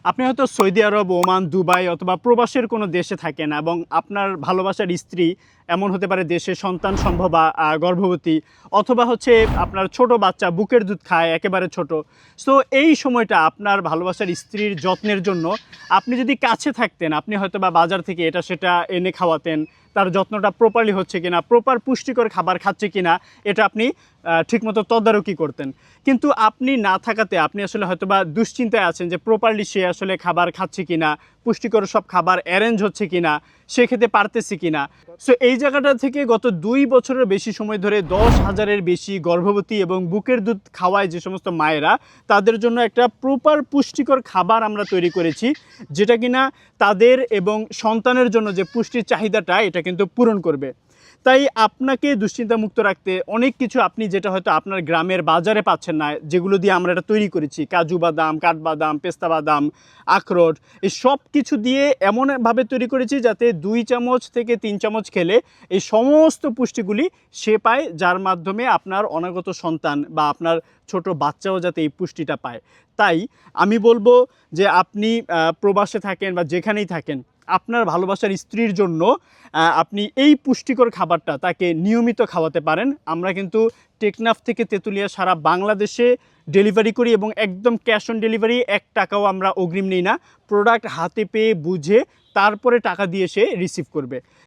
আপনি হয়তো সৌদি আরব, Oman, Dubai অথবা প্রবাসের কোনো দেশে থাকেন এবং আপনার ভালোবাসার স্ত্রী এমন হতে পারে দেশে সন্তান সম্ভবা, গর্ভবতী, অথবা হচ্ছে আপনার ছোট বাচ্চা বুকের দুধ খায় একেবারে ছোট। সো এই সময়টা আপনার ভালোবাসার স্ত্রীর যত্নের জন্য আপনি যদি কাছে থাকতেন, আপনি হয়তো বা বাজার থেকে এটা সেটা এনে খাওয়াতেন, তার যত্নটা প্রপারলি হচ্ছে কিনা, প্রপার পুষ্টিকর খাবার খাচ্ছে কিনা, এটা আপনি ঠিকমতো তদারকি করতেন। কিন্তু আপনি না থাকাতে আপনি আসলে হয়তোবা দুশ্চিন্তায় আছেন যে প্রপারলি সে আসলে খাবার খাচ্ছে কিনা, পুষ্টিকর সব খাবার অ্যারেঞ্জ হচ্ছে কিনা, সে খেতে পারতেছে কিনা। সো এই জায়গাটা থেকে গত 2 বছরের বেশি সময় ধরে 10,000-এর বেশি গর্ভবতী এবং বুকের দুধ খাওয়ায় যে সমস্ত মায়েরা, তাদের জন্য একটা প্রপার পুষ্টিকর খাবার আমরা তৈরি করেছি, যেটা কিনা তাদের এবং সন্তানের জন্য যে পুষ্টির চাহিদাটা এটা কিন্তু পূরণ করবে। তাই আপনাকে দুশ্চিন্তামুক্ত রাখতে অনেক কিছু আপনি যেটা হয়তো আপনার গ্রামের বাজারে পাচ্ছেন না, যেগুলো দিয়ে আমরা এটা তৈরি করেছি, কাজু বাদাম, কাঠবাদাম, পেস্তা বাদাম, আখরোট, এই সব কিছু দিয়ে এমনভাবে তৈরি করেছি যাতে 2 চামচ থেকে 3 চামচ খেলে এই সমস্ত পুষ্টিগুলি সে পায়, যার মাধ্যমে আপনার অনাগত সন্তান বা আপনার ছোট বাচ্চাও যাতে এই পুষ্টিটা পায়। তাই আমি বলবো যে আপনি প্রবাসে থাকেন বা যেখানেই থাকেন, আপনার ভালোবাসার স্ত্রীর জন্য আপনি এই পুষ্টিকর খাবারটা তাকে নিয়মিত খাওয়াতে পারেন। আমরা কিন্তু টেকনাফ থেকে তেঁতুলিয়া সারা বাংলাদেশে ডেলিভারি করি এবং একদম ক্যাশ অন ডেলিভারি, 1 টাকাও আমরা অগ্রিম নিই না। প্রোডাক্ট হাতে পেয়ে বুঝে তারপরে টাকা দিয়ে সে রিসিভ করবে।